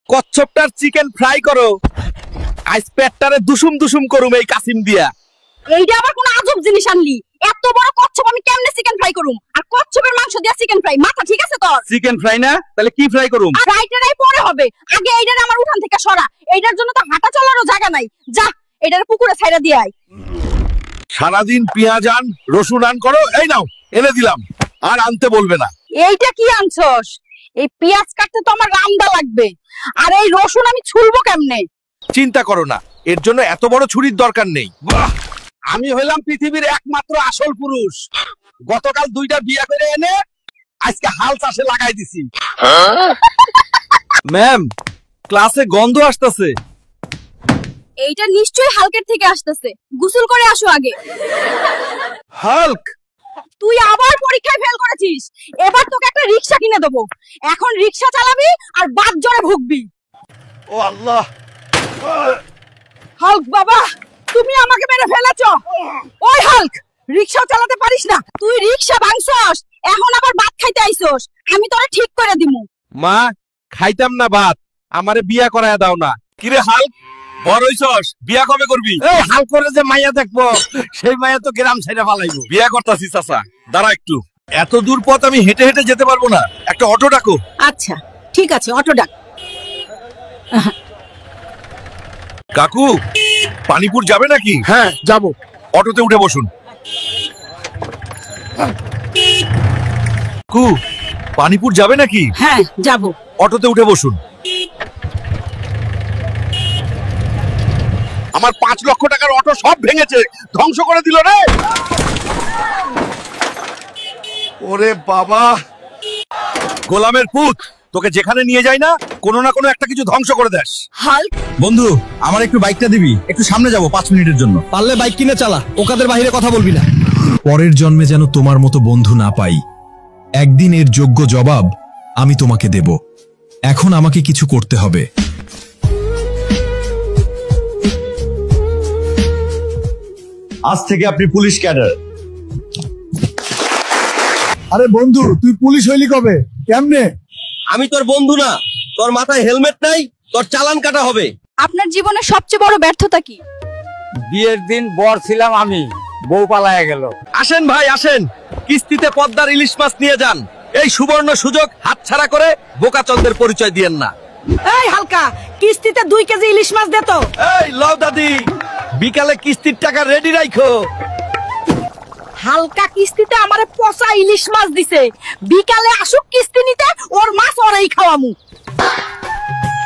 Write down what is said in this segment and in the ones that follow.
কচ্ছপটার chicken fry করো, আজ পেটটারে দুসুম দুসুম করুম এই কাসিম দিয়া। এইটা আবার কোন আজব জিনিস আনলি? এত বড় কচ্ছপ আমি কেমনে চিকেন ফ্রাই করুম? আর কচ্ছপের মাংস দিয়া চিকেন ফ্রাই, মাথা ঠিক আছে তোর? চিকেন ফ্রাই না, তাহলে কি ফ্রাই করুম? ফ্রাইটাই পরে হবে, আগে এইটারে আমার উঠান থেকে সরা। এইটার জন্য তো হাঁটা চলারও জায়গা নাই। যা এইটারে পুকুরে ছাইড়া দিয়ে আয়। সারাদিন পেঁয়াজ আন, রসুন আন করো, এই নাও এনে দিলাম, আর আনতে বলবে না। এইটা কি আনছস? এই পেঁয়াজ কাটতে তো আমার রামদা লাগবে, আর এই রসুন আমি ছুলবো কেমনে? চিন্তা করো না, এর জন্য এত বড় ছুরির দরকার নেই। বাহ, আমি হইলাম পৃথিবীর একমাত্র আসল পুরুষ। গতকাল 2টা বিয়া করে এনে আজকে হাল চাষে লাগাই দিছি। ম্যাম, ক্লাসে গন্ধ আসতেছে। এইটা নিশ্চয়ই হালকের থেকে আসতেছে, গোসল করে আসো আগে। হাল্ক, তুই আবার পরীক্ষায় ফেল করেছিস, এবার তোকে একটা রিকশা কিনে দেবো। এখন রিকশা চালাবি আর বাদ জ্বরে ভুগবি। ও আল্লাহ। হাল্ক বাবা, তুমি আমাকে মেরে ফেলেছো। ওই হাল্ক, রিকশা চালাতে পারিস না, তুই রিকশা ভাঙছস, এখন আবার ভাত খাইতে আইছস। আমি তোরে ঠিক করে দিমু। মা, খাইতাম না ভাত, আমারে বিয়া করায়া দাও না। কিরে হাল্ক, বড় হইছস, বিয়া কবে করবি? এই হাল করে যে মাইয়া দেখবো, সেই মাইয়া তো গ্রাম ছাইড়া ফালাইবো। বিয়া করতাছি চাচা, দাঁড়া একটু। এত দূর পথ আমি হেঁটে হেঁটে যেতে পারবো না, একটা অটো ডাকো। আচ্ছা ঠিক আছে, অটো ডাক। কাকু, পানিপুর যাবে নাকি? হ্যাঁ যাবো। অটোতে উঠে বসুন। কাকু, পানিপুর যাবে নাকি? হ্যাঁ যাবো। অটোতে উঠে বসুন। আমার 5 লক্ষ টাকার অটো সব ভেঙেছে, ধ্বংস করে দিল রে। ওরে বাবা, গোলামের পুত, তোকে যেখানে নিয়ে যাই না, কোনো না কোনো একটা কিছু ধ্বংস করে দেস। হাল্ক, বন্ধু, আমার একটু বাইকটা দিবি? একটু সামনে যাবো 5 মিনিটের জন্য। পারলে বাইক কিনে চালা, ওকাদের বাইরে কথা বলবি না। পরের জন্মে যেন তোমার মতো বন্ধু না পাই, একদিন এর যোগ্য জবাব আমি তোমাকে দেব। এখন আমাকে কিছু করতে হবে। আজ থেকে আপনি পুলিশ ক্যাডার। আরে বন্ধু, তুই পুলিশ হইলি কবে, কেমনে? আমি তোর বন্ধু না, তোর মাথায় হেলমেট নাই, তোর চালান কাটা হবে। আপনার জীবনের সবচেয়ে বড় ব্যর্থতা কি? বিয়ের দিন বর ছিলাম আমি, বউ পালায়া গেল। আসেন ভাই আসেন, কিস্তিতে পদ্মার ইলিশ মাছ নিয়ে যান। এই সুবর্ণ সুযোগ হাতছাড়া করে বোকাচন্দের পরিচয় দিয়েন না। এই হালকা, কিস্তিতে 2 কেজি ইলিশ মাছ দে তো। এই লও দাদি, বিকালে কিস্তির টাকা রেডি রাখো। হালকা কিস্তিতে আমারে পচা ইলিশ মাছ দিছে, বিকালে আসুক কিস্তি নিতে, ওর মাছ ওরাই খাওয়ামু।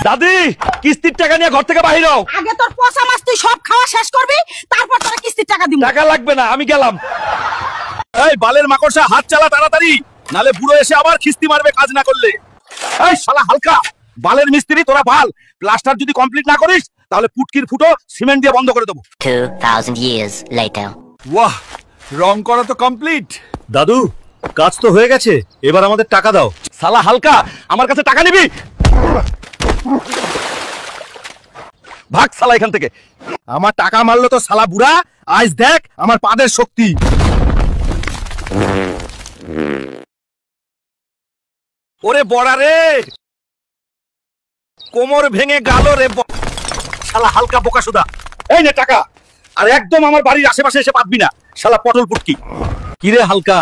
দাদি, কিস্তির টাকা নিয়ে ঘর থেকে বাহির হও। আগে তোর পচা মাছ তুই সব খাওয়া শেষ করবি, তারপর তোরা কিস্তির টাকা দিমু। টাকা লাগবে না, আমি গেলাম। এই বালের মাকড়সা, হাত চালা তাড়াতাড়ি, নালে বুড়ো এসে আবার খিস্তি মারবে কাজ না করলে। এই শালা হালকা, বালের মিস্ত্রি তোরা ভাল, প্লাস্টার যদি কমপ্লিট না করিস তাহলে পুটকির ফুটো সিমেন্ট দিয়ে বন্ধ করে দেবো। 2000 years later. বাহ, রং করা তো কমপ্লিট। দাদু, কাজ তো হয়ে গেছে, এবার আমাদের টাকা দাও। শালা হালকা, আমার কাছে টাকা নিবি? ভাগ শালা এখান থেকে। আমার টাকা মারলো তো শালা বুড়া, আজ দেখ আমার পাদের শক্তি। ওরে বড়া রে, কোমর ভেঙে গেল রে শালা হালকা বোকাসুদা। এই নে টাকা, আর একদম আমার বাড়ির আশেপাশে এসে পাবি না শালা পটল পুটকি। কিরে হালকা,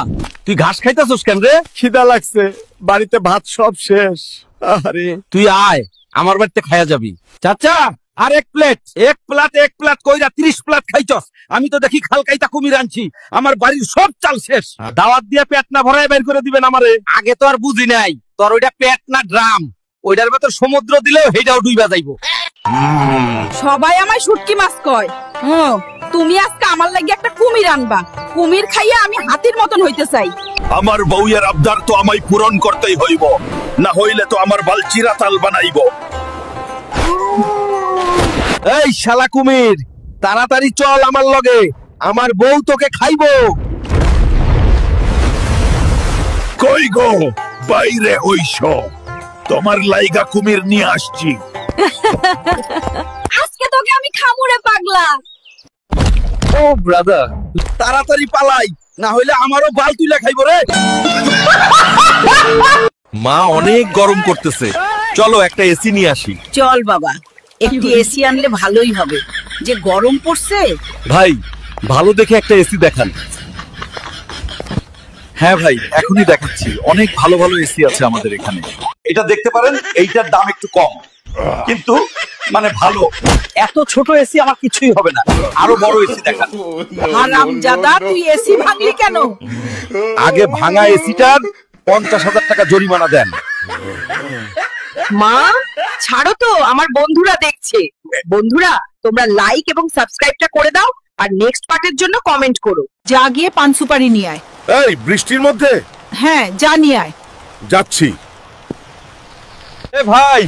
তুই ঘাস খাইতাছস কেন রে? খিদা লাগছে, বাড়িতে ভাত সব শেষ। আরে তুই আয়, আমার বাড়িতে খায়া যাবি। চাচা, আর এক প্লেট কইরা 30 প্লেট খাইছস। আমি তো দেখি খালকাইতা কুমির আনছি, আমার বাড়ির সব চাল শেষ। দাওয়াত দিয়ে পেট না ভরায় বের করে দিবেন আমারে। আগে তো আর বুঝি নাই, তোর ওইটা পেট না ড্রাম, ওইটার ভেতর সমুদ্র দিলেও হেটাও ডুইবা যাইবো। সবাই আমায় শুটকি মাছ কয়। তুমি আজকে আমার লাগি একটা কুমির আনবা, কুমির খাইয়া আমি হাতির মতন হইতে চাই। আমার বউয়ের আবদার তো আমায় পূরণ করতেই হইব, না হইলে তো আমার বাল চিরাতাল বানাইব। এই শালা কুমির, তাড়াতাড়ি চল আমার লগে, আমার বউ তোকে খাইবো। কই গো, বাইরে হইছ, তোমার লাইগা কুমির নিয়ে আসছি। আজকে তোকে আমি খামুরে পাগলা। ও ব্রাদার, তাড়াতাড়ি পালাই, না হইলে আমারও বাল তুইলা খাইবো রে। মা অনেক গরম করতেছে, চলো একটা এসি নিয়ে আসি। চল বাবা, একটি এসি আনলে ভালোই হবে, যে গরম পড়ছে। ভাই ভালো দেখে একটা এসি দেখান। হ্যাঁ ভাই এখনই দেখাচ্ছি, অনেক ভালো ভালো এসি আছে আমাদের এখানে। এটা দেখতে পারেন, এইটার দাম একটু কম কিন্তু মানে ভালো। এত ছোট এসি আমার কিছুই হবে না, আরো বড় এসি দেখান। হারামজাদা, তুই এসি ভাঙলি কেন? আগে ভাঙা এসিটার 50,000 টাকা জরিমানা দেন। মা ছাড়ো তো, আমার বন্ধুরা দেখছে। বন্ধুরা তোমরা লাইক এবং সাবস্ক্রাইবটা করে দাও, আর নেক্সট পার্টের জন্য কমেন্ট করো। যা গিয়ে পান সুপারি নিয়ে আয়। এই বৃষ্টির মধ্যে হ্যাঁ যা নিয়ে আয়। যাচ্ছি। এ ভাই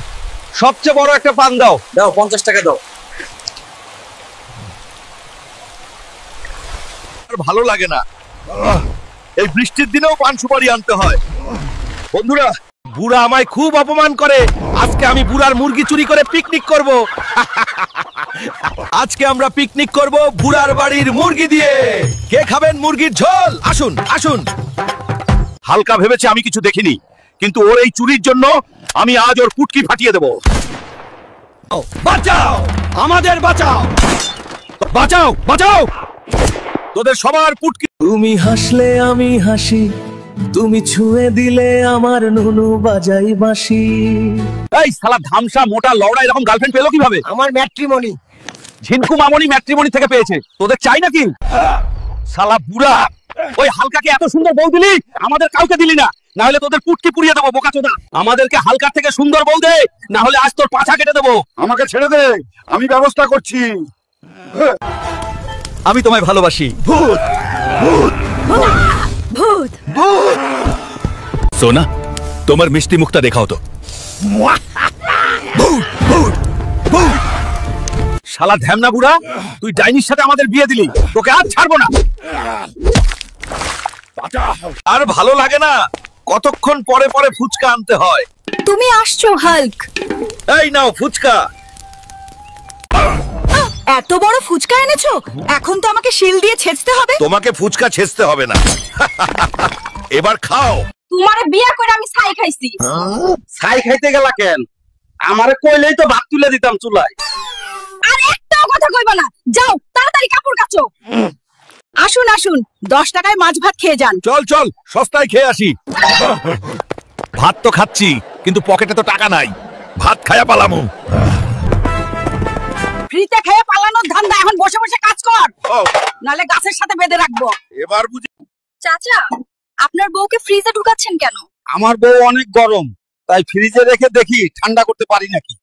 সবচেয়ে বড় একটা পান দাও। দাও 50 টাকা দাও। আর ভালো লাগে না, এই বৃষ্টির দিনেও পান সুপারি আনতে হয়। বন্ধুরা বুড়া আমায় খুব অপমান করে, আজকে আমি বুড়ার মুরগি চুরি করে পিকনিক করব। আজকে আমরা পিকনিক করব বুড়ার বাড়ির মুরগি দিয়ে। কে খাবেন মুরগির ঝোল? আসুন আসুন। হালকা ভেবেছে আমি কিছু দেখিনি, কিন্তু ওর এই চুরির জন্য আমি আজ ওর পুটকি ফাটিয়ে দেব। বাঁচাও, আমাদের বাঁচাও, বাঁচাও বাঁচাও, তোদের সবার পুটকি। তুমি হাসলে আমি হাসি, তুমি ছুঁয়ে দিলে আমার নুনু বাজাই বাঁশি। এই শালা ধামসা মোটা লড়া এরকম গার্লফ্রেন্ড পেলো কিভাবে? আমার ম্যাট্রিমনি। ঝিনকু মামনি ম্যাট্রিমনি থেকে পেয়েছে। তোদের চাই নাকি? শালা বুড়া, ওই হালকাকে এত সুন্দর বউ দিলি, আমাদের কাউকে দিলি না, না হলে তোদের পুটকি পুড়িয়ে দেবো বোকাচোদা। আমাদেরকে হালকার থেকে সুন্দর বউ দে, না হলে আজ তোর পাছা কেটে দেবো। আমাকে ছেড়ে দে, আমি ব্যবস্থা করছি। আমি তোমায় ভালোবাসি। ভূত ভূত সোনা, তোমার মিষ্টি মুখটা দেখাও তো। শালা ধ্যামনা বুড়া, তুই ডাইনির সাথে আমাদের বিয়ে দিলি, তোকে আর ছাড়বো না। আর ভালো লাগে না, কতক্ষণ পরে পরে ফুচকা আনতে হয়। তুমি আসছো হাল্ক? এই নাও ফুচকা। এত বড় ফুচকা এনেছো, এখন তো আমাকে শিল দিয়ে ছেঁচতে হবে। তোমাকে ফুচকা ছেঁচতে হবে না, এবার খাও। তোমারে বিয়ে করে আমি ছাই খাইছি। ছাই খাইতে গেলা কেন? আমারে কইলেই তো ভাত তুলে দিতাম চুলায়। আর একটাও কথা কইবা না, যাও তাড়াতাড়ি কাপড় কাচো। আসুন আসুন, 10 টাকায় মাছ ভাত খেয়ে যান। চল চল, সস্তায় খেয়ে আসি। ভাত তো খাচ্ছি, কিন্তু পকেটে তো টাকা নাই, ভাত খায়া পালামু। ফ্রিতে খেয়ে পালানোর ধান্দা, এখন বসে বসে কাজ কর, নালে গাছের সাথে বেঁধে রাখবো। এবার বুঝি। চাচা, আপনার বউকে ফ্রিজে ঢুকাচ্ছেন কেন? আমার বউ অনেক গরম, তাই ফ্রিজে রেখে দেখি ঠান্ডা করতে পারি নাকি।